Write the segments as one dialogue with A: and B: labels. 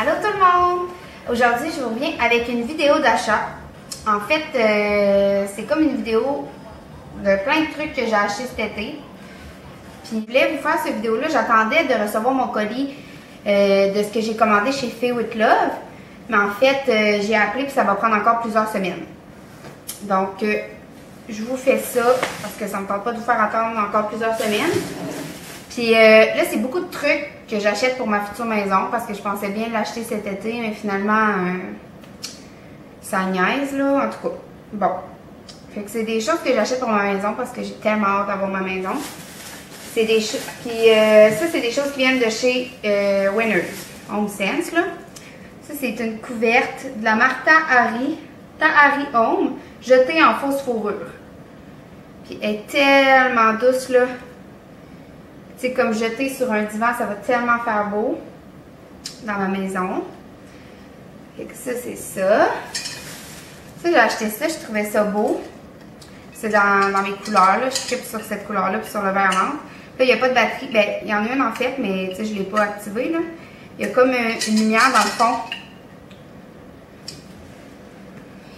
A: Allô tout le monde! Aujourd'hui, je vous reviens avec une vidéo d'achat. En fait, c'est comme une vidéo de plein de trucs que j'ai acheté cet été. Puis je voulais vous faire cette vidéo-là. J'attendais de recevoir mon colis de ce que j'ai commandé chez Fay with Love. Mais en fait, j'ai appelé puis ça va prendre encore plusieurs semaines. Donc, je vous fais ça parce que ça ne me tente pas de vous faire attendre encore plusieurs semaines. Puis là, c'est beaucoup de trucs que j'achète pour ma future maison parce que je pensais bien l'acheter cet été, mais finalement, ça niaise là, en tout cas. Bon. Fait que c'est des choses que j'achète pour ma maison parce que j'ai tellement hâte d'avoir ma maison. C'est des choses. Puis ça, c'est des choses qui viennent de chez Winners Home Sense, là. Ça, c'est une couverte de la marque Tahari Home, jetée en fausse fourrure. Puis elle est tellement douce, là. Tu sais, comme jeter sur un divan, ça va tellement faire beau dans ma maison. Fait que ça, c'est ça. Ça, j'ai acheté ça, je trouvais ça beau. C'est dans mes couleurs, là. Je tripe sur cette couleur-là, puis sur le vert menthe. Là, il n'y a pas de batterie. Ben, il y en a une en fait, mais tu sais, je ne l'ai pas activée, là. Il y a comme une lumière dans le fond.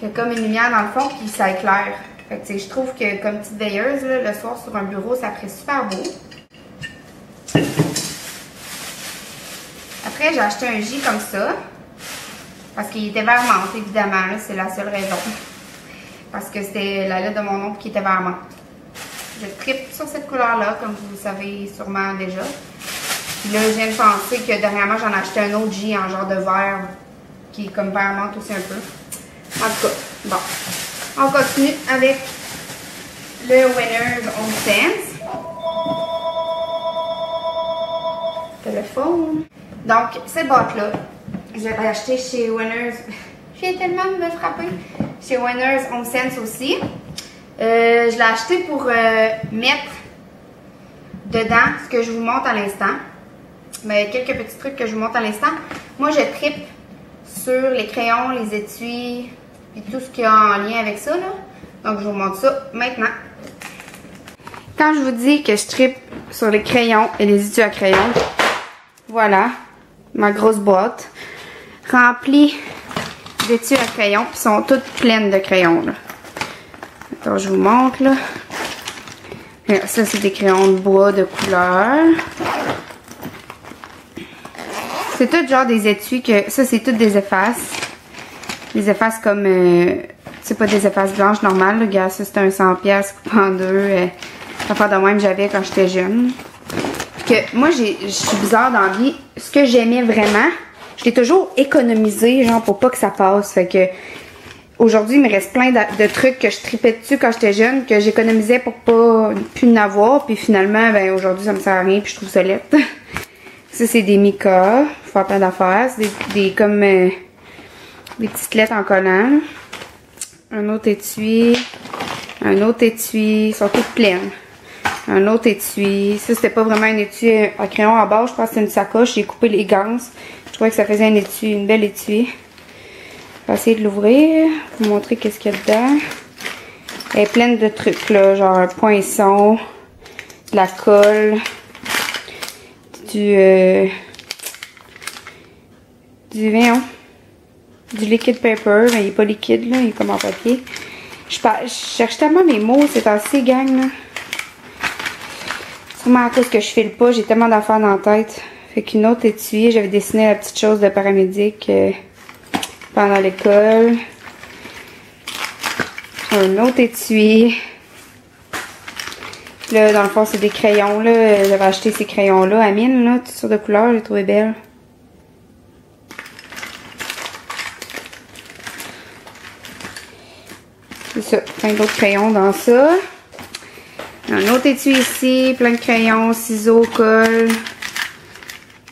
A: Il y a comme une lumière dans le fond, puis ça éclaire. Fait que, tu sais, je trouve que comme petite veilleuse, là, le soir sur un bureau, ça ferait super beau. Après, j'ai acheté un J comme ça. Parce qu'il était vert menthe, évidemment. C'est la seule raison. Parce que c'était la lettre de mon oncle qui était vert menthe. Je tripe sur cette couleur-là, comme vous le savez sûrement déjà. Puis là, je viens de penser que dernièrement, j'en ai acheté un autre J en genre de vert. Qui est comme vert menthe aussi un peu. En tout cas, bon. On continue avec le Winners Home Sense. Téléphone. Donc, cette boîte-là, je l'ai acheté chez Winners. Je viens tellement de me frapper. Chez Winners Home Sense aussi. Je l'ai acheté pour mettre dedans ce que je vous montre à l'instant. Mais quelques petits trucs que je vous montre à l'instant. Moi, je tripe sur les crayons, les étuis et tout ce qu'il y a en lien avec ça, là. Donc, je vous montre ça maintenant. Quand je vous dis que je tripe sur les crayons et les étuis à crayons, voilà ma grosse boîte remplie d'étuis à crayons, puis sont toutes pleines de crayons, là. Attends, je vous montre, là. Ça, c'est des crayons de bois de couleur. C'est tout genre des étuis que... Ça, c'est toutes des effaces. Des effaces comme... c'est pas des effaces blanches normales, là. Regarde, ça, c'est un 100$ coupé en deux. Enfin, de même, j'avais quand j'étais jeune. Que moi, je suis bizarre dans la vie. Ce que j'aimais vraiment, je l'ai toujours économisé, genre, pour pas que ça passe. Fait que... Aujourd'hui, il me reste plein de trucs que je tripais dessus quand j'étais jeune, que j'économisais pour pas plus en avoir. Puis finalement, ben aujourd'hui, ça me sert à rien, puis je trouve ça laid. Ça, c'est des micas. Faut faire plein d'affaires. C'est comme des petites lettres en collant. Un autre étui. Un autre étui. Ils sont toutes pleines. Un autre étui. Ça, c'était pas vraiment un étui à crayon à base. Je pense que c'est une sacoche. J'ai coupé les ganses. Je trouvais que ça faisait un étui, une belle étui. Je vais essayer de l'ouvrir. Vous montrer qu'est-ce qu'il y a dedans. Elle est pleine de trucs, là. Genre un poinçon. De la colle. Du liquid paper, mais il n'est pas liquide, là, il est comme en papier. Je cherche tellement mes mots, c'est assez gang, là. Sûrement à cause que je file pas, j'ai tellement d'affaires dans la tête. Fait qu'une autre étui, j'avais dessiné la petite chose de paramédic pendant l'école. Un autre étui. Là, dans le fond, c'est des crayons, là. J'avais acheté ces crayons-là à mine, là. Toutes sortes de couleurs, je les trouvais belles. C'est ça. Plein d'autres crayons dans ça. Un autre étui ici. Plein de crayons, ciseaux, colle.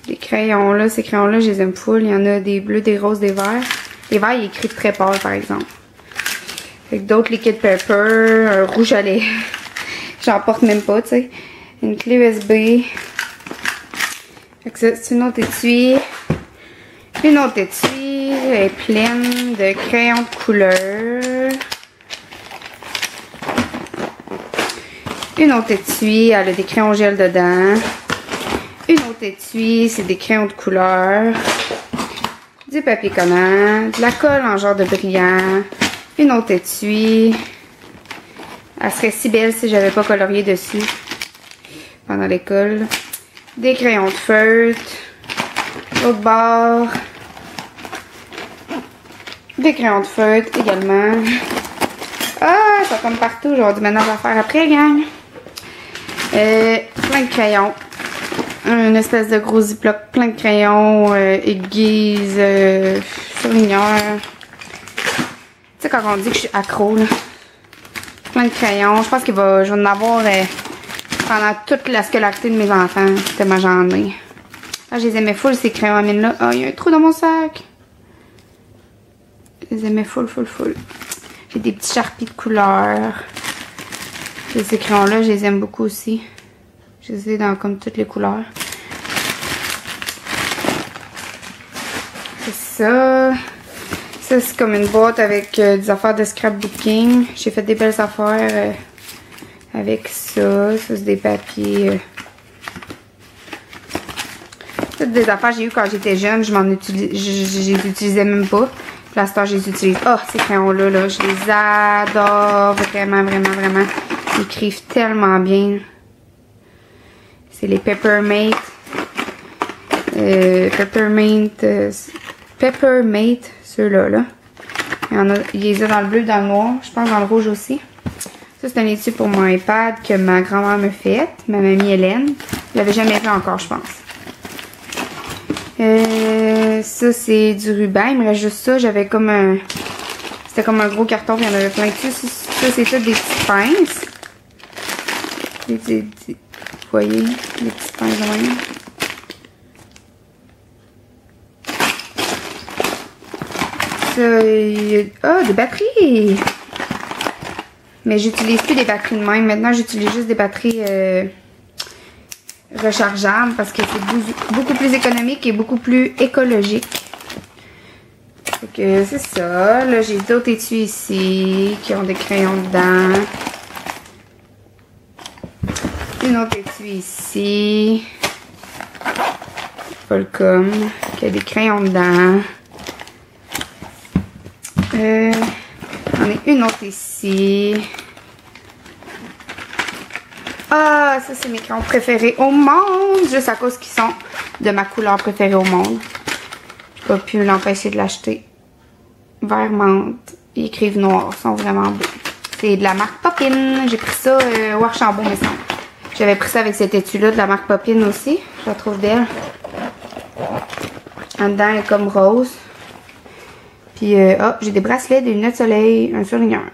A: Des crayons, là. Ces crayons-là, je les aime full. Il y en a des bleus, des roses, des verts. Les verts, il est écrit très pâle, par exemple. Fait que d'autres liquid paper. Un rouge à lèvres. J'en porte même pas, tu sais. Une clé USB. Fait que ça, c'est une autre étui. Une autre étui. Elle est pleine de crayons de couleur. Une autre étui. Elle a des crayons gel dedans. Une autre étui. C'est des crayons de couleur. du papier collant, de la colle en genre de brillant, une autre étui. Elle serait si belle si j'avais pas colorié dessus pendant l'école. Des crayons de feutre, l'autre bord, des crayons de feutre également. Ah, ça tombe partout, je vais avoir du ménage à faire après, gang. Plein de crayons. Une espèce de gros ziploc, plein de crayons, aiguises, surligneurs. Tu sais, quand on dit que je suis accro, là. Plein de crayons. Je pense qu'il va, je vais en avoir pendant toute la scolarité de mes enfants. Tellement j'en ai. Ah, je les aimais full, ces crayons à mine là. Ah, il y a un trou dans mon sac. Je les aimais full. J'ai des petits Sharpies de couleur. Ces crayons-là, je les aime beaucoup aussi. Je les ai dans comme toutes les couleurs. C'est ça. Ça, c'est comme une boîte avec des affaires de scrapbooking. J'ai fait des belles affaires avec ça. Ça, c'est des papiers. Toutes des affaires que j'ai eues quand j'étais jeune. Je les utilisais même pas. Puis là, je les utilise. Oh, ces crayons-là, là, je les adore. Vraiment. Ils écrivent tellement bien. C'est les Peppermate. Peppermate, ceux-là, là. Il les a dans le bleu, dans le noir. Je pense dans le rouge aussi. Ça, c'est un étui pour mon iPad que ma grand-mère me fait. Ma mamie Hélène. Elle l'avait jamais fait encore, je pense. Ça, c'est du ruban. Il me reste juste ça. J'avais comme un... C'était comme un gros carton, puis il y en avait plein dessus. Ça, c'est tout des petites pinces. Vous voyez, des petites pinces de même. Ça, des batteries! Mais j'utilise plus des batteries de même. Maintenant, j'utilise juste des batteries rechargeables parce que c'est beaucoup plus économique et beaucoup plus écologique. Fait que c'est ça. Là, j'ai d'autres étuis ici qui ont des crayons dedans. Une autre étui ici. Volcom qui a des crayons dedans. J'en ai une autre ici. Ah, ça c'est mes crayons préférés au monde. Juste à cause qu'ils sont de ma couleur préférée au monde. J'ai pas pu l'empêcher de l'acheter. Vert menthe. Ils écrivent noir. Ils sont vraiment beaux. C'est de la marque Poppin. J'ai pris ça au Archambault, me semble. J'avais pris ça avec cet étui-là de la marque Poppin aussi. Je la trouve belle. En dedans, elle est comme rose. Puis, j'ai des bracelets, des lunettes de soleil, un surligneur.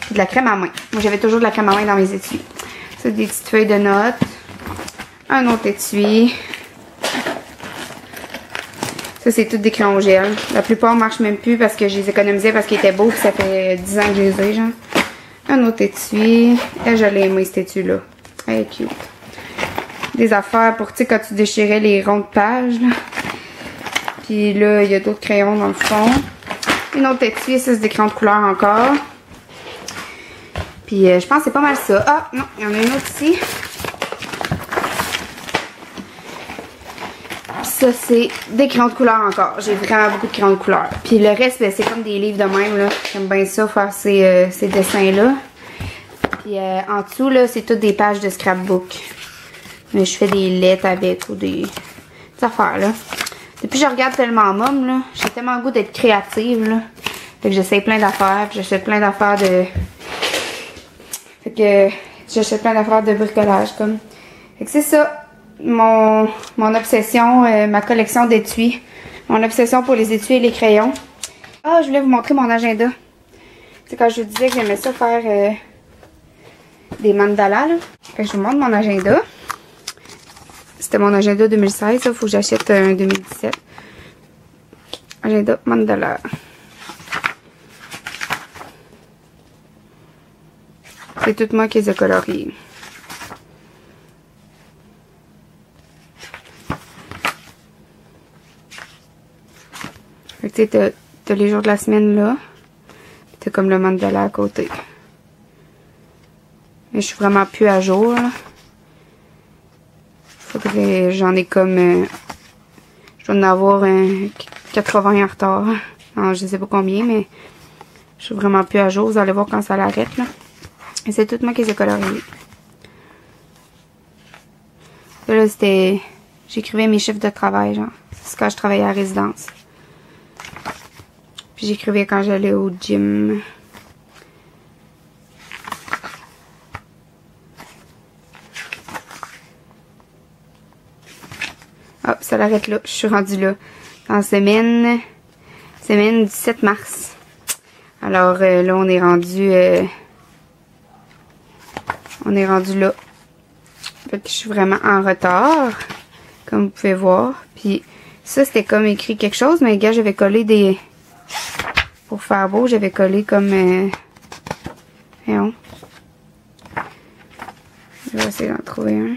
A: Puis de la crème à main. Moi, j'avais toujours de la crème à main dans mes étuis. Ça, des petites feuilles de notes. Un autre étui. Ça, c'est toutes des crayons gel. La plupart ne marchent même plus parce que je les économisais parce qu'ils étaient beaux. Puis ça fait 10 ans que je les ai, genre. Un autre étui. Et je l'ai aimé, cet étui-là. Elle est cute. Des affaires pour, tu sais, quand tu déchirais les ronds de page, là. Puis là, il y a d'autres crayons dans le fond. Une autre étui, ça, c'est des crayons de couleur encore. Puis je pense que c'est pas mal ça. Ah, non, il y en a une autre ici. Ça, c'est des crayons de couleur encore. J'ai vraiment beaucoup de crayons de couleur. Puis le reste, ben, c'est comme des livres de même, là. J'aime bien ça, faire ces dessins-là. Puis en dessous, là, c'est toutes des pages de scrapbook. Mais je fais des lettres avec ou des affaires, là. Depuis que je regarde Tellement Mom, là, j'ai tellement le goût d'être créative, là. Fait que j'essaie plein d'affaires, puis j'achète plein d'affaires de... Fait que j'achète plein d'affaires de bricolage, comme. Fait que c'est ça, mon obsession, ma collection d'étuis. Mon obsession pour les étuis et les crayons. Ah, je voulais vous montrer mon agenda. C'est quand je vous disais que j'aimais ça faire des mandalas, là. Fait que je vous montre mon agenda. C'était mon agenda 2016, il faut que j'achète un 2017. Agenda mandala. C'est tout moi qui les ai coloriés. Fait que tu sais, t'as les jours de la semaine là. Puis t'as comme le mandala à côté. Mais je suis vraiment plus à jour, là. Faudrait, j'en ai comme, je je vais en avoir 80 en retard. Alors, je sais pas combien, mais je suis vraiment plus à jour. Vous allez voir quand ça l'arrête, là. Et c'est tout moi qui les ai coloriés. Là, c'était... J'écrivais mes chiffres de travail, genre. C'est quand je travaillais à résidence. Puis j'écrivais quand j'allais au gym. Hop, ça l'arrête là. Je suis rendue là. En semaine 17 mars. Alors là, on est rendu là. Fait que je suis vraiment en retard. Comme vous pouvez voir. Puis ça, c'était comme écrit quelque chose. Mais les gars, j'avais collé des... Pour faire beau, j'avais collé comme... Voyons. Je vais essayer d'en trouver un.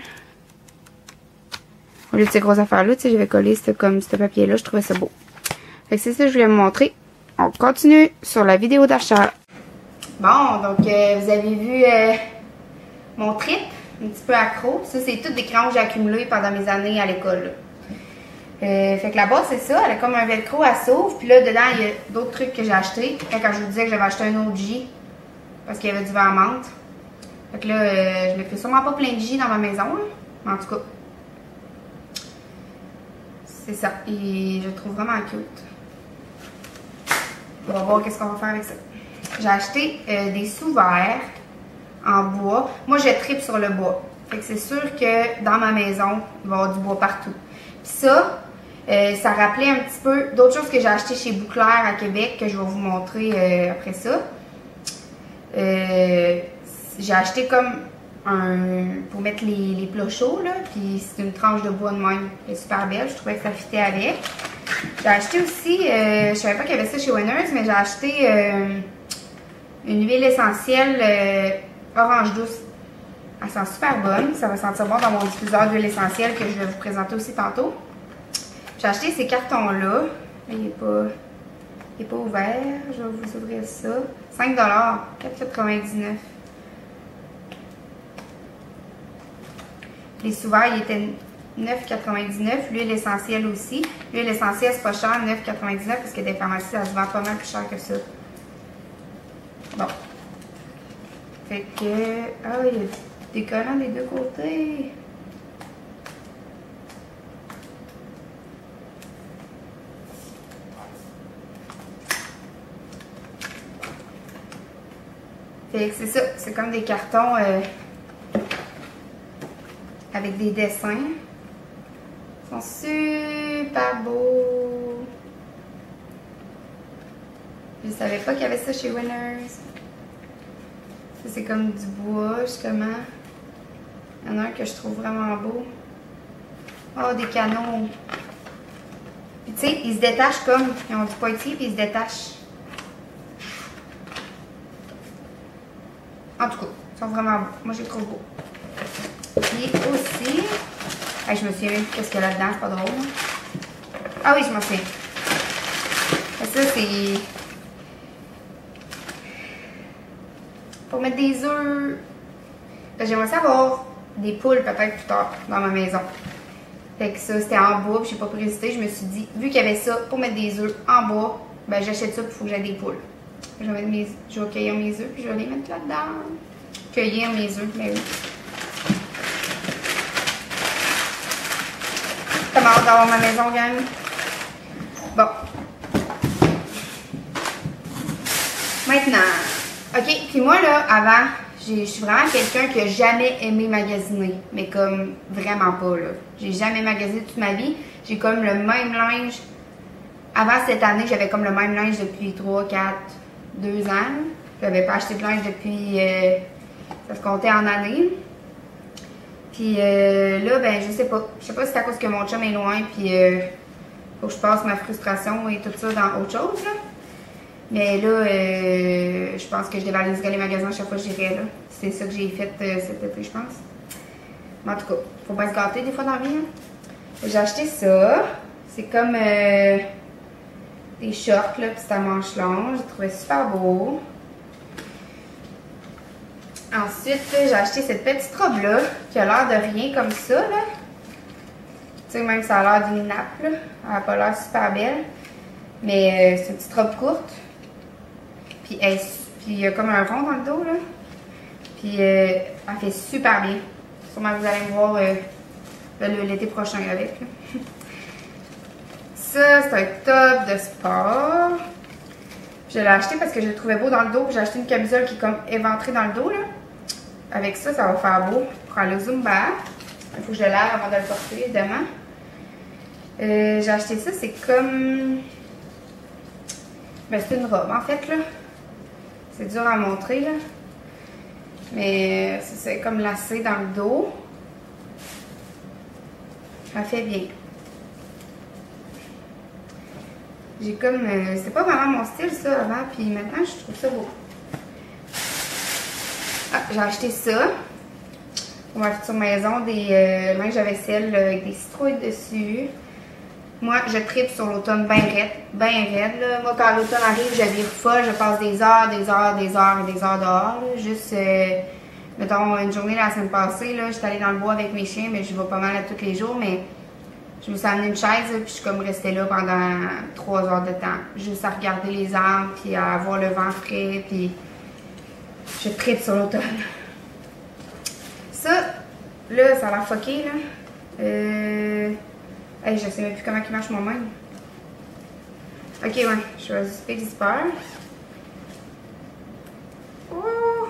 A: Au lieu de ces grosses affaires-là, tu sais, j'avais collé comme ce papier-là. Je trouvais ça beau. Fait que c'est ça que je voulais vous montrer. On continue sur la vidéo d'achat. Bon, donc vous avez vu mon trip, un petit peu accro. Ça, c'est toutes des crayons que j'ai accumulés pendant mes années à l'école. Fait que la boîte, c'est ça. Elle a comme un velcro, elle s'ouvre. Puis là, dedans, il y a d'autres trucs que j'ai achetés. Quand je vous disais que j'avais acheté un autre J, parce qu'il y avait du vin à menthe. Fait que là, je me fais sûrement pas plein de J dans ma maison. Hein. Mais en tout cas, c'est ça. Et je le trouve vraiment cute. On va voir qu'est-ce qu'on va faire avec ça. J'ai acheté des sous-verres en bois. Moi, je tripe sur le bois. Fait que c'est sûr que dans ma maison, il va y avoir du bois partout. Puis ça, ça rappelait un petit peu d'autres choses que j'ai achetées chez Bouclair à Québec, que je vais vous montrer après ça. J'ai acheté comme pour mettre les plats chauds, là. Puis c'est une tranche de bois de même. Elle est super belle. Je trouvais que ça fitait avec. J'ai acheté aussi, je savais pas qu'il y avait ça chez Winners, mais j'ai acheté une huile essentielle orange douce. Elle sent super bonne. Ça va sentir bon dans mon diffuseur d'huile essentielle que je vais vous présenter aussi tantôt. J'ai acheté ces cartons-là. Il n'est pas ouvert. Je vais vous ouvrir ça. 5 $, 4,99 $. Les sous-verres, ils étaient 9,99 $. L'huile essentielle aussi. L'huile essentielle, c'est pas cher, 9,99 $, parce que des pharmacies, ça se vend pas mal plus cher que ça. Bon. Fait que... Ah, il y a des collants des deux côtés. Fait que c'est ça. C'est comme des cartons avec des dessins. Ils sont super beaux. Je savais pas qu'il y avait ça chez Winners. Ça, c'est comme du bois, justement. Il y en a un que je trouve vraiment beau. Oh, des canaux. Puis, tu sais, ils se détachent comme... Ils ont du poitiers, puis ils se détachent. En tout cas, ils sont vraiment beaux. Moi, je les trouve beaux. Puis aussi... Hey, je me souviens même qu'est-ce qu'il y a là-dedans, c'est pas drôle. Ah oui, je m'en souviens. Ça, c'est... Pour mettre des œufs. J'aimerais savoir des poules peut-être plus tard dans ma maison. Fait que ça, c'était en bois, puis j'ai pas pu résister. Je me suis dit, vu qu'il y avait ça pour mettre des œufs en bois, ben j'achète ça, puis il faut que j'aie des poules. Je vais cueillir mes œufs, puis je vais les mettre là-dedans. Cueillir mes œufs, mais oui. Ça m'a hâte d'avoir ma maison, gang. Bon. Maintenant, ok, puis moi là, avant, je suis vraiment quelqu'un qui a jamais aimé magasiner. Mais comme, vraiment pas là. J'ai jamais magasiné toute ma vie. J'ai comme le même linge. Avant cette année, j'avais comme le même linge depuis 3, 4, 2 ans. J'avais pas acheté de linge depuis, ça se comptait en années. Puis là, ben, je sais pas. Je sais pas si c'est à cause que mon chum est loin, puis faut que je passe ma frustration et tout ça dans autre chose, là. Mais là, je pense que je dévaliserai les magasins à chaque fois que j'irai, là. C'est ça que j'ai fait cet été, je pense. Mais en tout cas, faut pas se gâter des fois dans la vie, hein. J'ai acheté ça. C'est comme des shorts, là, puis c'est à manches longues. J'ai trouvé super beau. Ensuite, j'ai acheté cette petite robe-là, qui a l'air de rien comme ça, là. sais, même ça a l'air d'une nappe, là. Elle n'a pas l'air super belle. Mais c'est une petite robe courte. Puis il y a comme un rond dans le dos, là. Puis elle fait super bien. Sûrement vous allez me voir l'été prochain avec, là. Ça, c'est un top de sport. Je l'ai acheté parce que je le trouvais beau dans le dos. J'ai acheté une camisole qui est comme éventrée dans le dos, là. Avec ça, ça va faire beau pour aller au Zumba. Il faut que je le lave avant de le porter, évidemment. J'ai acheté ça, c'est comme... Ben, c'est une robe, en fait, là. C'est dur à montrer, là. Mais c'est comme lacé dans le dos. Ça fait bien. J'ai comme... c'était pas vraiment mon style, ça, avant. Puis maintenant, je trouve ça beau. Ah, j'ai acheté ça. Pour ma future maison, des linges à vaisselle avec des citrouilles dessus. Moi, je tripe sur l'automne bien raide. Bien raide, là. Moi, quand l'automne arrive, je vire folle. Je passe des heures dehors, là. Juste, mettons, une journée la semaine passée, là, j'étais allée dans le bois avec mes chiens, mais je vais pas mal à tous les jours, mais je me suis amené une chaise, là, puis je suis comme restée là pendant 3 heures de temps. Juste à regarder les arbres, puis à voir le vent frais, puis je tripe sur l'automne. Ça, là, ça a l'air fucké, là. Hey, je sais même plus comment il marche moi-même. Ok, ouais, je choisis Big Zipper. Oh!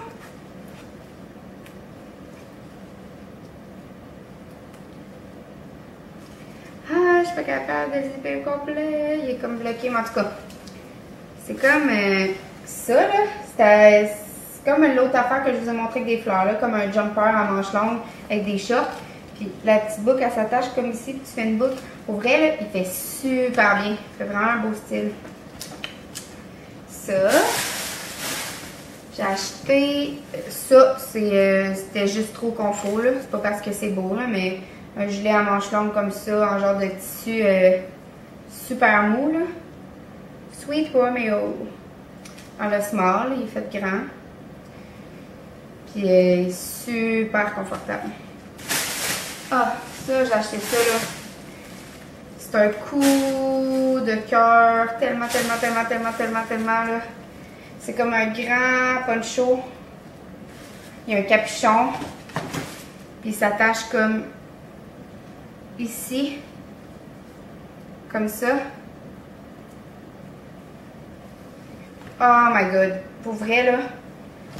A: Ah, je suis pas capable de zipper au complet. Il est comme bloqué, mais en tout cas, c'est comme ça, là. C'est comme l'autre affaire que je vous ai montré avec des fleurs, là, comme un jumper à manches longues avec des shorts. Puis la petite boucle, elle s'attache comme ici, puis tu fais une boucle. Pour vrai, là, il fait super bien. Il fait vraiment un beau style. Ça. J'ai acheté ça. C'était juste trop confort, là. C'est pas parce que c'est beau, là, mais un gilet à manches longues comme ça, en genre de tissu super mou, là. Sweet Romeo. En le small, il est fait grand. Puis il est super confortable. Ah, ça, j'ai acheté ça, là. C'est un coup de cœur. Tellement, là. C'est comme un grand poncho. Il y a un capuchon. Puis il s'attache comme ici. Comme ça. Oh my god. Pour vrai, là.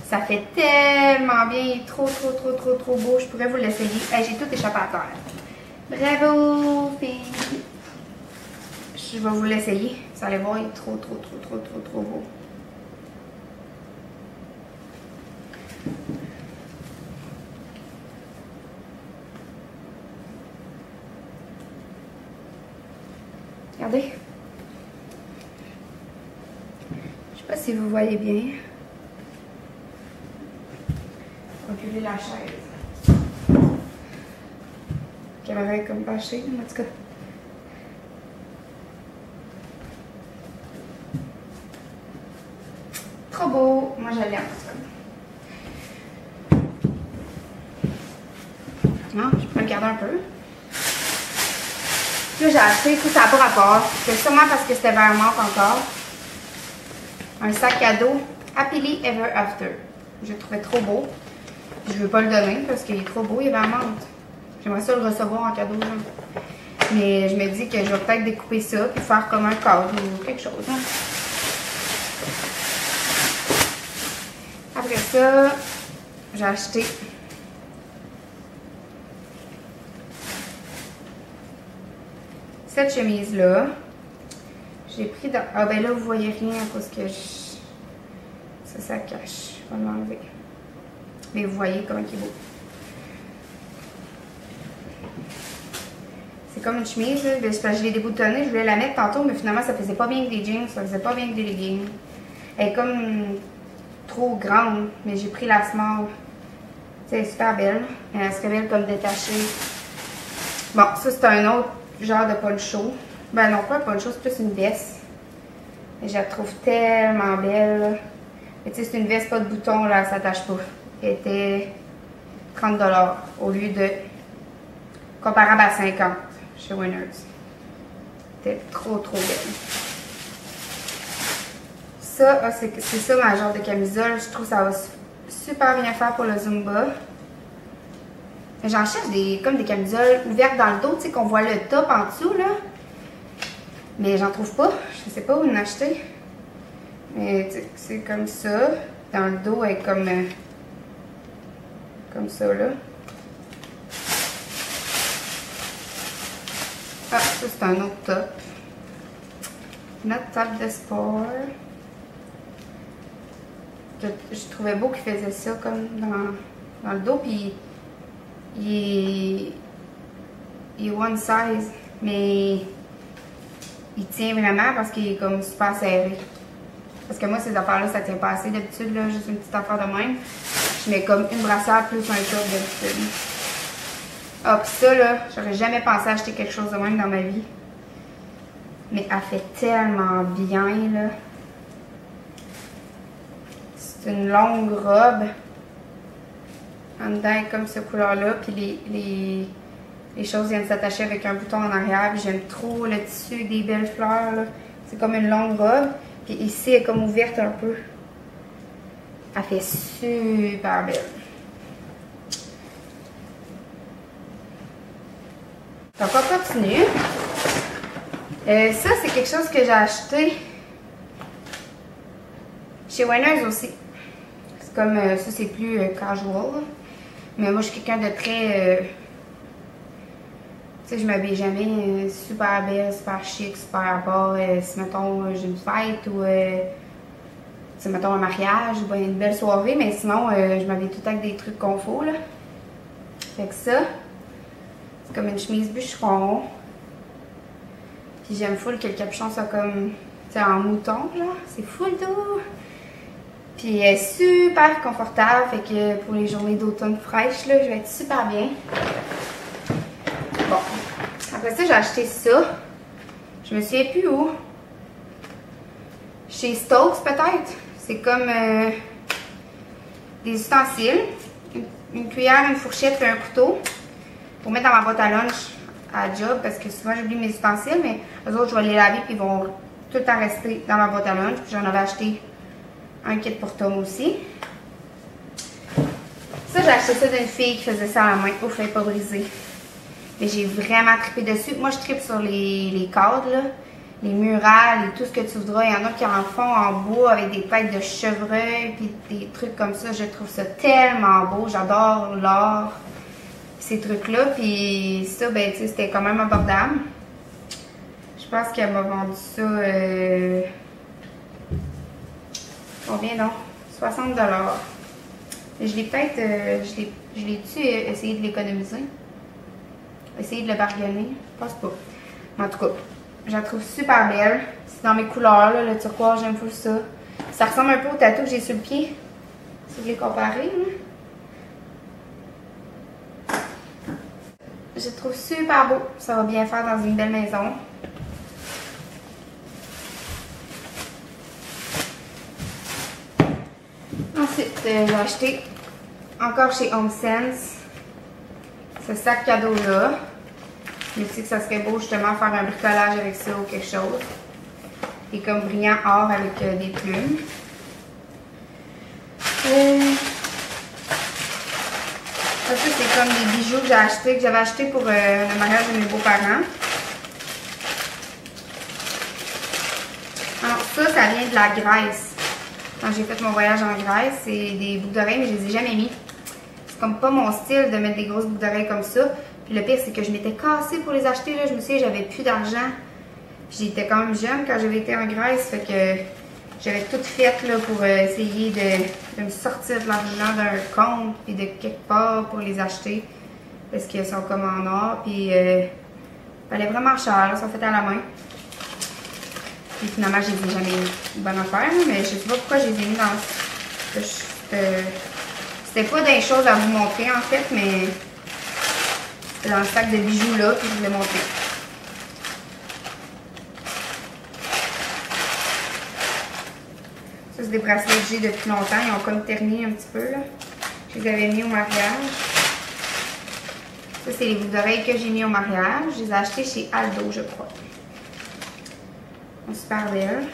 A: Ça fait tellement bien. Il est trop beau. Je pourrais vous l'essayer. Hey, j'ai tout échappé à terre. Bravo, filles. Je vais vous l'essayer. Vous allez voir, il est trop beau. Regardez. Je sais pas si vous voyez bien. Reculer la chaise. La caméra est comme penchée, en tout cas. Trop beau. Moi, je l'aime, en tout cas. Non, je peux le garder un peu. Là, j'ai acheté, tout ça n'a pas rapport. C'est sûrement parce que c'était vers mort encore. Un sac à dos Happily Ever After. Je le trouvais trop beau. Je veux pas le donner parce qu'il est trop beau, il est vers menthe. J'aimerais ça le recevoir en cadeau. Là. Mais je me dis que je vais peut-être découper ça puis faire comme un cadre ou quelque chose. Hein. Après ça, j'ai acheté cette chemise-là. J'ai pris dans... Ah ben là, vous voyez rien parce que ça cache. Je vais l'enlever. Mais vous voyez comment il est beau. C'est comme une chemise, là. Je l'ai déboutonnée, je voulais la mettre tantôt, mais finalement ça faisait pas bien avec des jeans, ça faisait pas bien avec des leggings. Elle est comme trop grande, mais j'ai pris la small. C'est super belle. Elle serait belle comme détachée. Bon, ça c'est un autre genre de poncho. Ben non, pas un poncho, c'est plus une veste. Et je la trouve tellement belle. Mais tu sais, c'est une veste pas de boutons, là, elle s'attache pas. Elle était 30$ au lieu de comparable à 50$. chez Winners. C'était trop belle. Ça, c'est ça ma genre de camisole. Je trouve que ça va super bien faire pour le Zumba. J'en cherche comme des camisoles ouvertes dans le dos, tu sais, qu'on voit le top en dessous, là. Mais j'en trouve pas. Je sais pas où en acheter. Mais c'est comme ça. Dans le dos, elle est comme ça, là. Ah, ça, c'est un autre top. Notre top de sport. Je trouvais beau qu'il faisait ça comme dans le dos. Puis, il est one size. Mais il tient vraiment parce qu'il est comme super serré. Parce que moi, ces affaires-là, ça tient pas assez d'habitude, là, juste une petite affaire de même. Je mets comme une brassière plus un top d'habitude. Ah, pis ça, là, j'aurais jamais pensé acheter quelque chose de même dans ma vie. Mais elle fait tellement bien, là. C'est une longue robe. En dedans, comme cette couleur-là. Puis les choses viennent s'attacher avec un bouton en arrière. J'aime trop le tissu avec des belles fleurs, là. C'est comme une longue robe. Puis ici, elle est comme ouverte un peu. Elle fait super belle. Donc, on continue. Ça, c'est quelque chose que j'ai acheté chez Winners aussi. C'est comme, ça, c'est plus casual. Mais moi, je suis quelqu'un de très... tu sais, je m'habille jamais super belle, super chic, super à part. Si, mettons, j'ai une fête ou... si, mettons, un mariage ou une belle soirée. Mais sinon, je m'habille tout le temps avec des trucs confort, là. Fait que ça... c'est comme une chemise bûcheron. Puis j'aime full que le capuchon soit comme, tu sais, en mouton, genre. C'est full doux. Puis elle est super confortable. Fait que pour les journées d'automne fraîches, là, je vais être super bien. Bon. Après ça, j'ai acheté ça. Je me souviens plus où. Chez Stokes, peut-être. C'est comme des ustensiles. Une cuillère, une fourchette et un couteau. Pour mettre dans ma boîte à lunch à job, parce que souvent j'oublie mes ustensiles, mais eux autres je vais les laver puis ils vont tout le temps rester dans ma boîte à lunch. Puis j'en avais acheté un kit pour Tom aussi. Ça, j'ai acheté ça d'une fille qui faisait ça à la main. Ouf, elle n'est pas brisée. Mais j'ai vraiment trippé dessus. Moi, je trippe sur les cadres, là, les murales et tout ce que tu voudras. Il y en a qui en font en bois avec des têtes de chevreuil puis des trucs comme ça. Je trouve ça tellement beau. J'adore l'art. Ces trucs-là, puis ça, ben, tu sais, c'était quand même abordable. Je pense qu'elle m'a vendu ça, combien donc? 60 $. Je l'ai peut-être, je l'ai-tu essayé de l'économiser? Essayer de le bargainer? Je pense pas. En tout cas, je la trouve super belle. C'est dans mes couleurs, là, le turquoise, j'aime full ça. Ça ressemble un peu au tatou que j'ai sur le pied. Si vous voulez comparer, hein? Je le trouve super beau. Ça va bien faire dans une belle maison. Ensuite, j'ai acheté encore chez HomeSense ce sac cadeau-là. Je me suis dit que ça serait beau justement faire un bricolage avec ça ou quelque chose. Et comme brillant or avec des plumes. Ça, c'est comme des bijoux que j'avais acheté pour le mariage de mes beaux-parents. Alors ça vient de la Grèce. Quand j'ai fait mon voyage en Grèce, c'est des boucles d'oreilles, mais je les ai jamais mis. C'est comme pas mon style de mettre des grosses boucles d'oreilles comme ça. Puis le pire, c'est que je m'étais cassée pour les acheter. Là. Je me souviens, j'avais plus d'argent. J'étais quand même jeune quand j'avais été en Grèce, fait que j'avais tout fait là, pour essayer de me sortir de l'argent d'un compte puis de quelque part pour les acheter. Parce qu'ils sont comme en or, puis ils valaient vraiment cher, là, ils sont faits à la main. Puis finalement, je les ai jamais mis. Une bonne affaire, là, mais je sais pas pourquoi je les ai mis dans... C'était pas des choses à vous montrer en fait, mais c'était dans le sac de bijoux là que je vous ai montré. Ça, c'est des bracelets que j'ai depuis longtemps. Ils ont comme terni un petit peu, là. Je les avais mis au mariage. Ça, c'est les boucles d'oreilles que j'ai mis au mariage. Je les ai achetés chez Aldo, je crois. Elles sont super belles.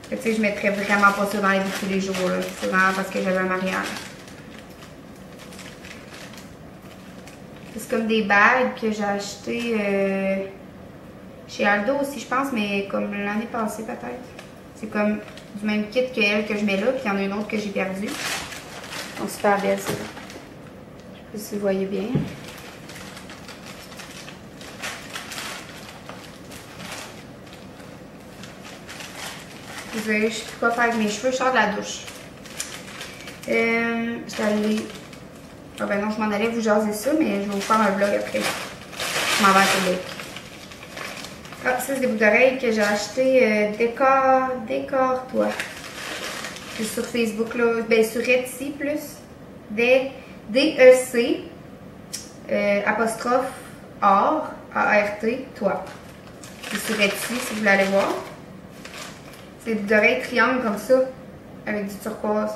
A: Tu sais, je mettrais vraiment pas ça dans les vies de tous les jours. C'est vraiment parce que j'avais un mariage. C'est comme des bagues que j'ai achetées chez Aldo aussi, je pense, mais comme l'année passée peut-être. C'est comme du même kit que elle que je mets là, puis il y en a une autre que j'ai perdue. Donc super belle, ça. Je sais pas si vous voyez bien. Désolée, je sais plus quoi faire avec mes cheveux, je sors de la douche. J'étais allée... Ah ben non, je m'en allais vous jaser ça, mais je vais vous faire un vlog après. Je m'en vais à Québec. Ah, ça c'est des boucles d'oreilles que j'ai acheté Décore-toi. C'est sur Facebook, là. Ben sur Etsy plus. D-E-C apostrophe or, A-R-T, toi. C'est sur Etsy si vous voulez aller voir. C'est des boucles d'oreilles triangles comme ça, avec du turquoise.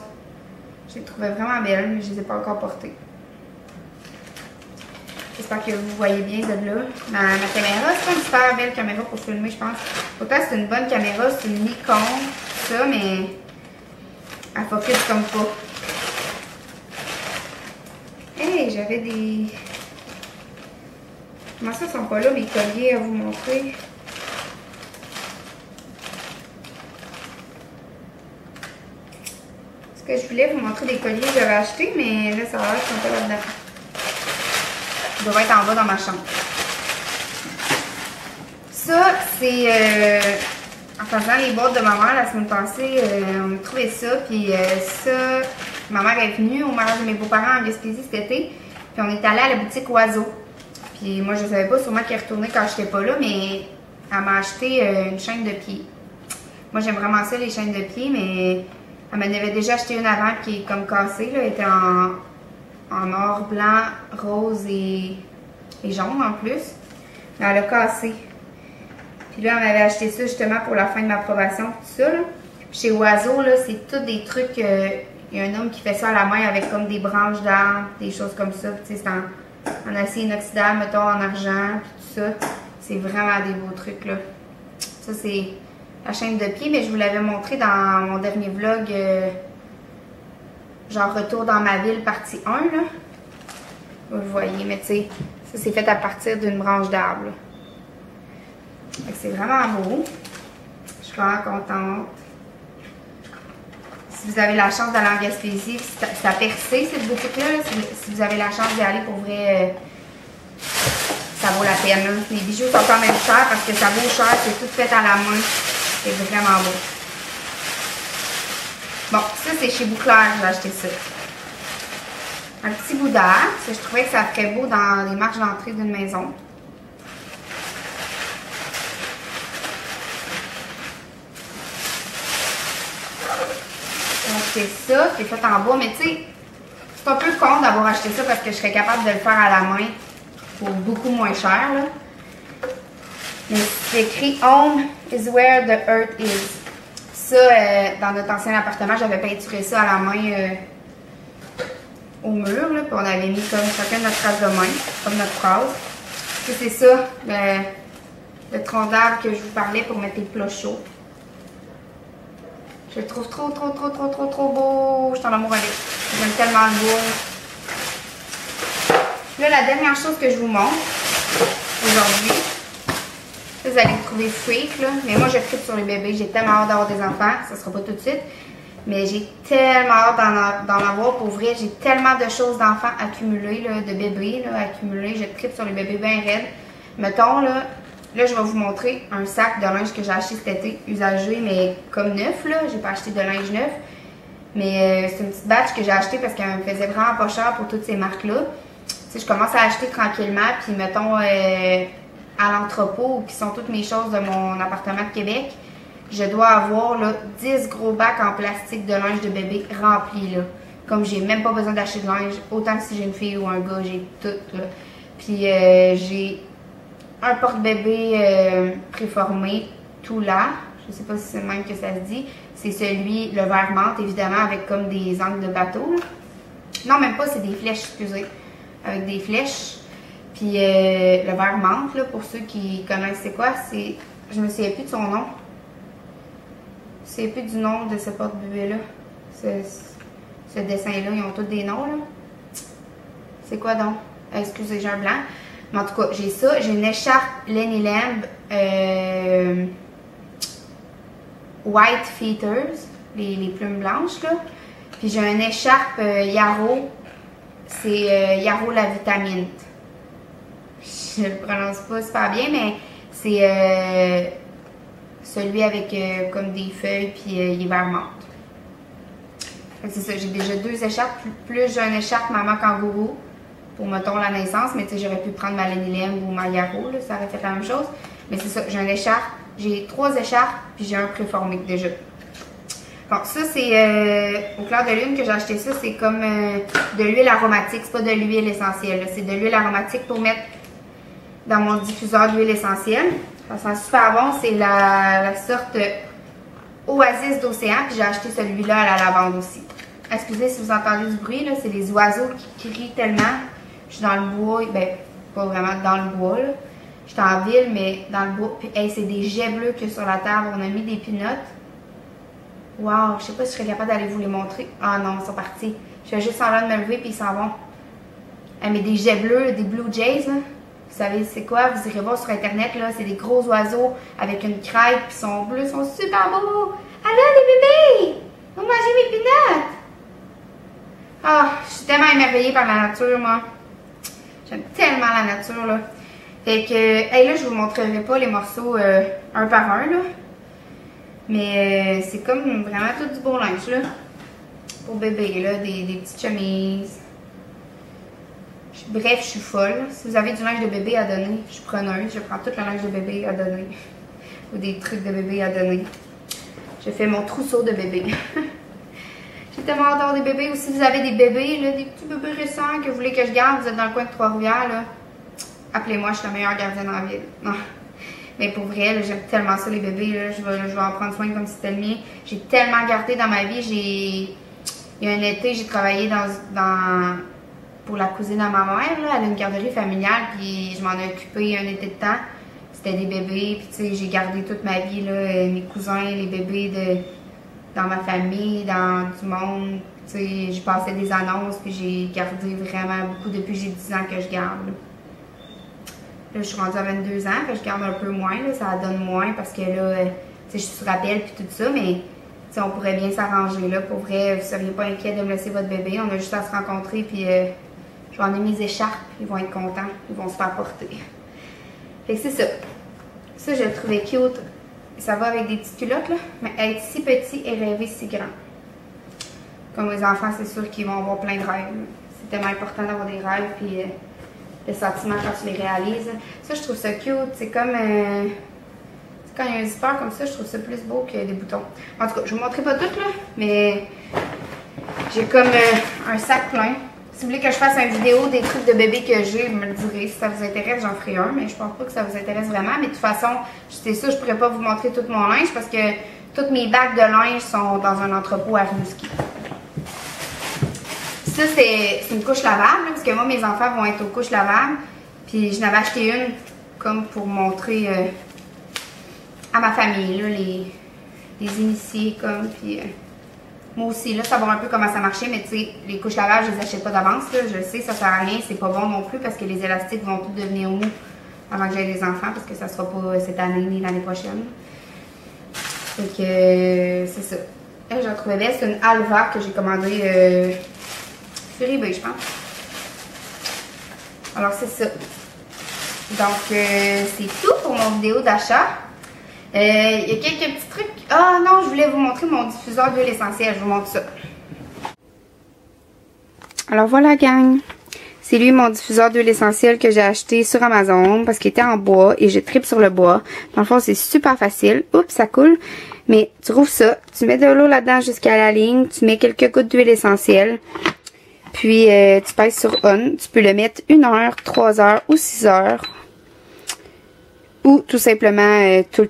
A: Je les trouvais vraiment belles, mais je les ai pas encore portées. J'espère que vous voyez bien de là. Ma caméra, c'est pas une super belle caméra pour filmer, je pense. Autant c'est une bonne caméra, c'est une Nikon, ça, mais elle focus comme pas. Hey, j'avais des... Comment ça, ils sont pas là, mes colliers à vous montrer? Parce que je voulais vous montrer des colliers que j'avais achetés, mais là, ça va l'air qu'ils sont pas là-dedans. Il doit être en bas dans ma chambre. Ça, c'est... en faisant les boîtes de ma mère la semaine passée, on a trouvé ça. Puis ça, ma mère est venue au mariage de mes beaux-parents en Gaspésie cet été. Puis on est allé à la boutique Oiseau. Puis moi, je ne savais pas, sûrement qu'elle est retournée quand je n'étais pas là, mais elle m'a acheté une chaîne de pied. Moi, j'aime vraiment ça, les chaînes de pied, mais elle m'en avait déjà acheté une avant qui est comme cassée. Là. Elle était en or, blanc, rose et jaune en plus. Mais elle a cassé. Puis là, elle m'avait acheté ça justement pour la fin de ma probation, tout ça. Là. Chez Oiseau, là, c'est tous des trucs. Il y a un homme qui fait ça à la main avec comme des branches d'arbres, des choses comme ça. Tu sais, c'est en acier inoxydable, mettons, en argent, puis tout ça. C'est vraiment des beaux trucs, là. Ça, c'est la chaîne de pied, mais je vous l'avais montré dans mon dernier vlog. Genre retour dans ma ville, partie 1, là. Vous le voyez, mais tu sais, ça c'est fait à partir d'une branche d'arbre. C'est vraiment beau. Je suis vraiment contente. Si vous avez la chance d'aller en Gaspésie, c'est à Percé, cette boutique-là. Si vous avez la chance d'y aller, pour vrai, ça vaut la peine. Là. Les bijoux sont quand même chers parce que ça vaut cher. C'est tout fait à la main. C'est vraiment beau. Bon, ça c'est chez Bouclair, j'ai acheté ça. Un petit bout d'air, parce que je trouvais que ça ferait beau dans les marches d'entrée d'une maison. J'ai acheté ça, c'est fait en bois, mais tu sais, c'est un peu con d'avoir acheté ça parce que je serais capable de le faire à la main pour beaucoup moins cher. Là. Mais c'est écrit « Home is where the earth is ». Ça, dans notre ancien appartement, j'avais peinturé ça à la main au mur, là, puis on avait mis comme chacun notre trace de main, comme notre phrase. C'est ça, le tronc d'arbre que je vous parlais pour mettre les plats chauds. Je le trouve trop beau. Je suis en amour avec. J'aime tellement le bois. Là, la dernière chose que je vous montre aujourd'hui, vous allez me trouver freak, là. Mais moi, je tripe sur les bébés. J'ai tellement hâte d'avoir des enfants. Ça sera pas tout de suite. Mais j'ai tellement hâte d'en avoir. Pour vrai, j'ai tellement de choses d'enfants accumulées, là, de bébés là, accumulés. Je tripe sur les bébés bien raides. Mettons, là, je vais vous montrer un sac de linge que j'ai acheté cet été, usagé, mais comme neuf, là. J'ai pas acheté de linge neuf. Mais c'est une petite batch que j'ai acheté parce qu'elle me faisait vraiment pas cher pour toutes ces marques-là. Tu sais, je commence à acheter tranquillement. Puis, mettons... à l'entrepôt, qui sont toutes mes choses de mon appartement de Québec, je dois avoir là, 10 gros bacs en plastique de linge de bébé remplis. Là. Comme j'ai même pas besoin d'acheter de linge, autant que si j'ai une fille ou un gars, j'ai tout. Là. Puis j'ai un porte-bébé préformé, tout là. Je sais pas si c'est le même que ça se dit. C'est celui, le vert menthe, évidemment, avec comme des angles de bateau. Là. Non, même pas, c'est des flèches, excusez. avec des flèches. Puis le vert menthe, là, pour ceux qui connaissent c'est quoi, c'est... Je me souviens plus de son nom. Je me souviens plus du nom de ce porte-bébé-là. Ce dessin-là, ils ont tous des noms, là. C'est quoi donc? Excusez, j'ai un blanc. Mais en tout cas, j'ai ça. J'ai une écharpe Lenny Lamb White Feathers, les plumes blanches, là. Puis j'ai une écharpe Yarrow. C'est Yarrow la vitamine. Je le prononce pas super bien, mais c'est celui avec comme des feuilles, puis il est vert menthe. C'est ça, j'ai déjà 2 écharpes, plus j'ai une écharpe maman kangourou pour, mettons, la naissance, mais tu sais, j'aurais pu prendre ma Lenny Lamb ou ma Yarrow, là, ça aurait fait la même chose. Mais c'est ça, j'ai une écharpe, j'ai 3 écharpes, puis j'ai un préformé déjà. Bon, ça c'est au clair de lune que j'ai acheté ça, c'est comme de l'huile aromatique, c'est pas de l'huile essentielle, c'est de l'huile aromatique pour mettre dans mon diffuseur d'huile essentielle. Ça sent super bon, c'est la sorte Oasis d'océan, puis j'ai acheté celui-là à la lavande aussi. Excusez si vous entendez du bruit, là, c'est les oiseaux qui crient tellement. Je suis dans le bois, ben pas vraiment dans le bois, là. Je suis en ville, mais dans le bois. Puis hey, c'est des jets bleus qu'il y a sur la table, on a mis des peanuts. Wow, je sais pas si je serais capable d'aller vous les montrer. Ah non, ils sont partis. Je fais juste semblant de me lever, puis ils s'en vont. Hey, mais des jets bleus, des Blue Jays, là. Vous savez c'est quoi? Vous irez voir sur internet, là, c'est des gros oiseaux avec une crête, puis ils sont bleus, ils sont super beaux! Allô les bébés! Vous mangez mes peanuts! Ah, je suis tellement émerveillée par la nature, moi. J'aime tellement la nature, là. Fait que, hey, là, je vous montrerai pas les morceaux un par un, là. Mais c'est comme vraiment tout du beau linge, là. Pour bébé, là, des petites chemises. Bref, je suis folle. Si vous avez du linge de bébé à donner, je suis preneuse. Je prends tout le linge de bébé à donner. Ou des trucs de bébé à donner. Je fais mon trousseau de bébé. J'ai tellement hâte d'avoir des bébés. Ou si vous avez des bébés, là, des petits bébés récents que vous voulez que je garde, vous êtes dans le coin de Trois-Rivières, là, appelez-moi, je suis la meilleure gardienne en ville. Non. Mais pour vrai, j'aime tellement ça les bébés. Là. Je vais en prendre soin comme si c'était le mien. J'ai tellement gardé dans ma vie. Il y a un été, j'ai travaillé pour la cousine à ma mère, là, elle a une garderie familiale, puis je m'en ai occupé un été de temps. C'était des bébés, puis tu sais, j'ai gardé toute ma vie, là, mes cousins, les bébés dans ma famille, dans du monde. Tu sais, j'ai passé des annonces, puis j'ai gardé vraiment beaucoup depuis que j'ai 10 ans que je garde. Là, je suis rendue à 22 ans, puis je garde un peu moins, là, ça donne moins parce que là, tu sais, je suis sur appel, puis tout ça, mais on pourrait bien s'arranger, là. Pour vrai, vous ne seriez pas inquiet de me laisser votre bébé, on a juste à se rencontrer, puis je vais emmener mes écharpes, ils vont être contents, ils vont se faire porter. Fait que c'est ça. Ça, je le trouvais cute. Ça va avec des petites culottes, là, mais être si petit et rêver si grand. Comme les enfants, c'est sûr qu'ils vont avoir plein de rêves. C'est tellement important d'avoir des rêves, puis le sentiment quand tu les réalises. Ça, je trouve ça cute. C'est comme... quand il y a un zipper comme ça, je trouve ça plus beau que des boutons. En tout cas, je vous montrerai pas tout, là, mais j'ai comme un sac plein. Si vous voulez que je fasse une vidéo des trucs de bébé que j'ai, vous me le direz. Si ça vous intéresse, j'en ferai un, mais je pense pas que ça vous intéresse vraiment. Mais de toute façon, c'est ça, je pourrais pas vous montrer tout mon linge parce que toutes mes bacs de linge sont dans un entrepôt à Rimouski. Ça, c'est une couche lavable, là, parce que moi, mes enfants vont être aux couches lavables. Puis je n'avais acheté une comme pour montrer à ma famille, là, les initiés comme, puis moi aussi, là, savoir un peu comment ça marchait, mais tu sais, les couches lavables, je les achète pas d'avance, là, je sais, ça sert à rien, c'est pas bon non plus, parce que les élastiques vont tout devenir mous avant que j'aie des enfants, parce que ça sera pas cette année ni l'année prochaine. Donc, c'est ça. Là, je la trouvais belle, c'est une Alva que j'ai commandée sur eBay, je pense. Alors, c'est ça. Donc, c'est tout pour mon vidéo d'achat. Il y a quelques petits trucs. Ah non, je voulais vous montrer mon diffuseur d'huile essentielle. Je vous montre ça. Alors voilà, gang. C'est lui mon diffuseur d'huile essentielle que j'ai acheté sur Amazon parce qu'il était en bois et je tripe sur le bois. Dans le fond, c'est super facile. Oups, ça coule. Mais tu rouvres ça. Tu mets de l'eau là-dedans jusqu'à la ligne. Tu mets quelques gouttes d'huile essentielle. Puis, tu pèses sur On. Tu peux le mettre 1 heure, 3 heures ou 6 heures. Ou tout simplement, tu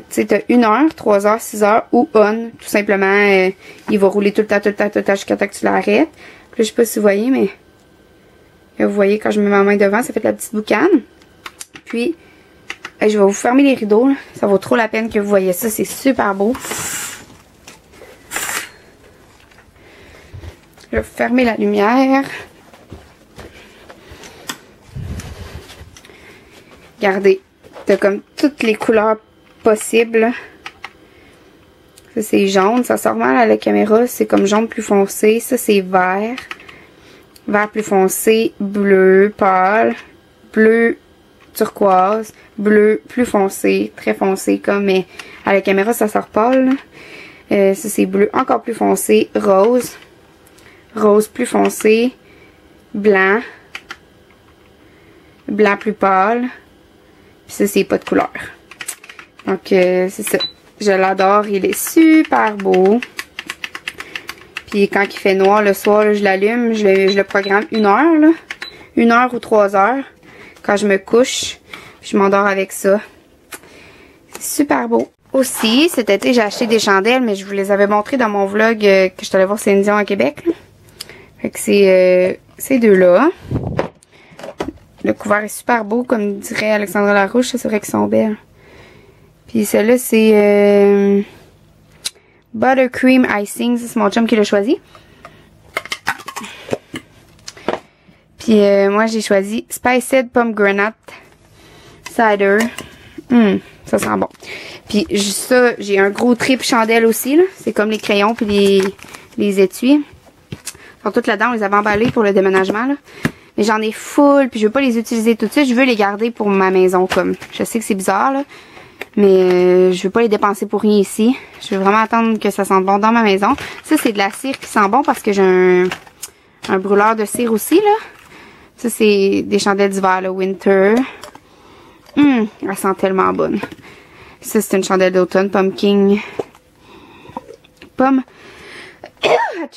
A: sais, tu as 1 heure, 3 heures, 6 heures ou On. Tout simplement, il va rouler tout le temps jusqu'à temps que tu l'arrêtes. Là, je sais pas si vous voyez, mais il Là, vous voyez, quand je mets ma main devant, ça fait de la petite boucane. Puis, je vais vous fermer les rideaux. Là. Ça vaut trop la peine que vous voyez ça. C'est super beau. Je vais fermer la lumière. Regardez, t'as comme toutes les couleurs possibles. Ça, c'est jaune. Ça sort mal à la caméra. C'est comme jaune plus foncé. Ça, c'est vert. Vert plus foncé. Bleu pâle. Bleu turquoise. Bleu plus foncé. Très foncé comme, mais à la caméra, ça sort pâle. Ça, c'est bleu encore plus foncé. Rose. Rose plus foncé. Blanc. Blanc plus pâle. Puis ça, c'est pas de couleur. Donc, c'est ça. Je l'adore. Il est super beau. Puis quand il fait noir le soir, là, je l'allume. Je le programme 1 heure. Là. 1 heure ou 3 heures. Quand je me couche, je m'endors avec ça. C'est super beau. Aussi, cet été, j'ai acheté des chandelles, mais je vous les avais montrées dans mon vlog que je suis allée voir Céline Dion à Québec. Là. Fait que c'est ces deux-là. Le couvert est super beau, comme dirait Alexandra Larouche. C'est vrai qu'ils sont belles. Puis celle-là, c'est Buttercream Icing. C'est mon chum qui l'a choisi. Puis moi, j'ai choisi Spiced Pomegranate Cider. Ça sent bon. Puis ça, j'ai un gros trip chandelle aussi. Là. C'est comme les crayons puis les étuis. Ils sont toutes là-dedans. On les avait emballés pour le déménagement. Là. Mais j'en ai full, puis je veux pas les utiliser tout de suite. Je veux les garder pour ma maison, comme. Je sais que c'est bizarre, là. Mais je veux pas les dépenser pour rien ici. Je veux vraiment attendre que ça sente bon dans ma maison. Ça, c'est de la cire qui sent bon parce que j'ai un brûleur de cire aussi, là. Ça, c'est des chandelles d'hiver, là. Winter. Elle sent tellement bonne. Ça, c'est une chandelle d'automne. Pumpkin.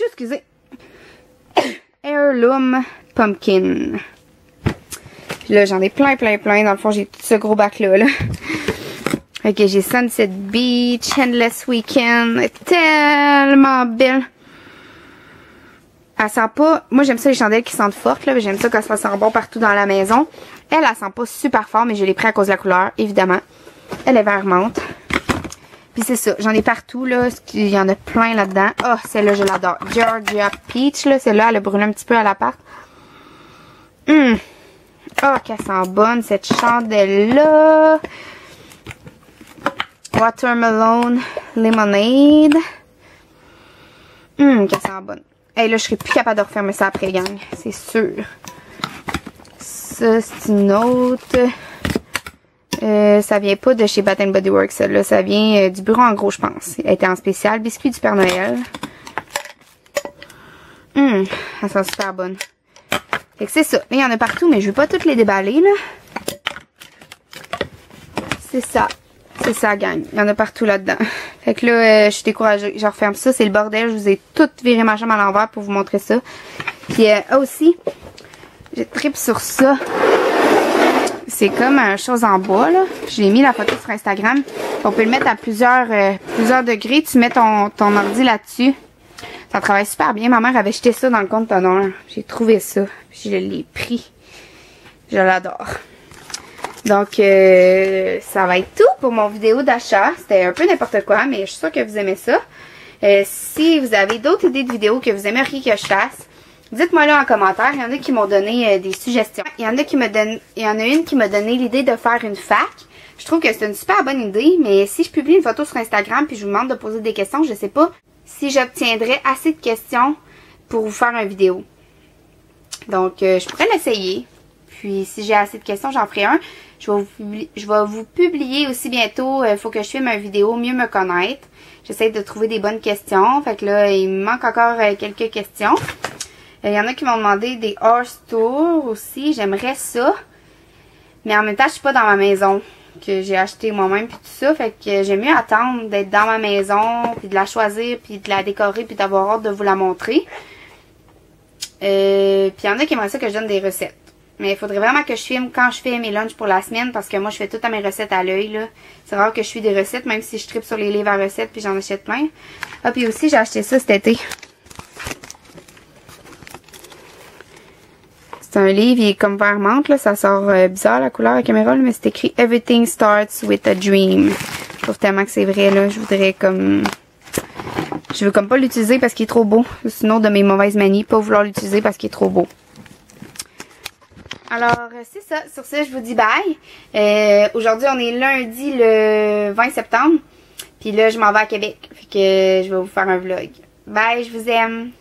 A: Excusez. Heirloom Pumpkin. Puis là, j'en ai plein. Dans le fond, j'ai tout ce gros bac-là. Là. Ok, j'ai Sunset Beach, Endless Weekend. Elle est tellement belle. Elle sent pas... Moi, j'aime ça les chandelles qui sentent fortes. Là. J'aime ça quand ça sent bon partout dans la maison. Elle sent pas super fort, mais je l'ai pris à cause de la couleur, évidemment. Elle est vert menthe. Puis c'est ça, j'en ai partout, là. Il y en a plein là-dedans. Oh, celle-là, je l'adore. Georgia Peach, là. Celle-là, elle a brûlé un petit peu à l'appart. Oh, qu'elle sent bonne, cette chandelle-là. Watermelon Lemonade. Qu'elle sent bonne. Hey, là, je serais plus capable de refermer ça après, gang. C'est sûr. Ça, c'est une autre... ça vient pas de chez Bath & Body Works, celle-là. Ça vient du bureau en gros, je pense. Elle était en spécial. Biscuit du Père Noël. Elle sent super bonne. Fait que c'est ça. Là, il y en a partout, mais je veux pas toutes les déballer, là. C'est ça. C'est ça, gang. Il y en a partout là-dedans. Fait que là, je suis découragée. Je referme ça. C'est le bordel. Je vous ai tout viré ma chambre à l'envers pour vous montrer ça. Puis aussi, je tripe sur ça. C'est comme une chose en bois, là. J'ai mis la photo sur Instagram. On peut le mettre à plusieurs degrés. Tu mets ton ordi là-dessus. Ça travaille super bien. Ma mère avait jeté ça dans le conteneur. J'ai trouvé ça. Je l'ai pris. Je l'adore. Donc, ça va être tout pour mon vidéo d'achat. C'était un peu n'importe quoi, mais je suis sûre que vous aimez ça. Si vous avez d'autres idées de vidéos que vous aimeriez que je fasse, dites-moi là en commentaire. Il y en a qui m'ont donné des suggestions. Il y en a une qui m'a donné l'idée de faire une fac. Je trouve que c'est une super bonne idée, mais si je publie une photo sur Instagram puis je vous demande de poser des questions, je sais pas si j'obtiendrai assez de questions pour vous faire une vidéo. Donc, je pourrais l'essayer. Puis, si j'ai assez de questions, j'en ferai un. Je vais vous publier aussi bientôt. Il faut que je filme une vidéo, mieux me connaître. J'essaie de trouver des bonnes questions. Fait que là, il me manque encore quelques questions. Il y en a qui m'ont demandé des horse tours aussi. J'aimerais ça. Mais en même temps, je suis pas dans ma maison que j'ai acheté moi-même puis tout ça. Fait que j'aime mieux attendre d'être dans ma maison puis de la choisir puis de la décorer puis d'avoir hâte de vous la montrer. Puis il y en a qui aimeraient ça que je donne des recettes. Mais il faudrait vraiment que je filme quand je fais mes lunchs pour la semaine parce que moi, je fais toutes mes recettes à l'œil, là. C'est rare que je fais des recettes, même si je tripe sur les livres à recettes puis j'en achète plein. Ah, puis aussi, j'ai acheté ça cet été. C'est un livre, il est comme vert menthe, là. Ça sort bizarre la couleur à la caméra, là, mais c'est écrit Everything Starts with a Dream. Je trouve tellement que c'est vrai, là. Je voudrais comme... Je veux comme pas l'utiliser parce qu'il est trop beau. C'est une autre de mes mauvaises manies, pas vouloir l'utiliser parce qu'il est trop beau. Alors, c'est ça. Sur ce, je vous dis bye. Aujourd'hui, on est lundi le 20 septembre. Puis là, je m'en vais à Québec. Fait que je vais vous faire un vlog. Bye, je vous aime.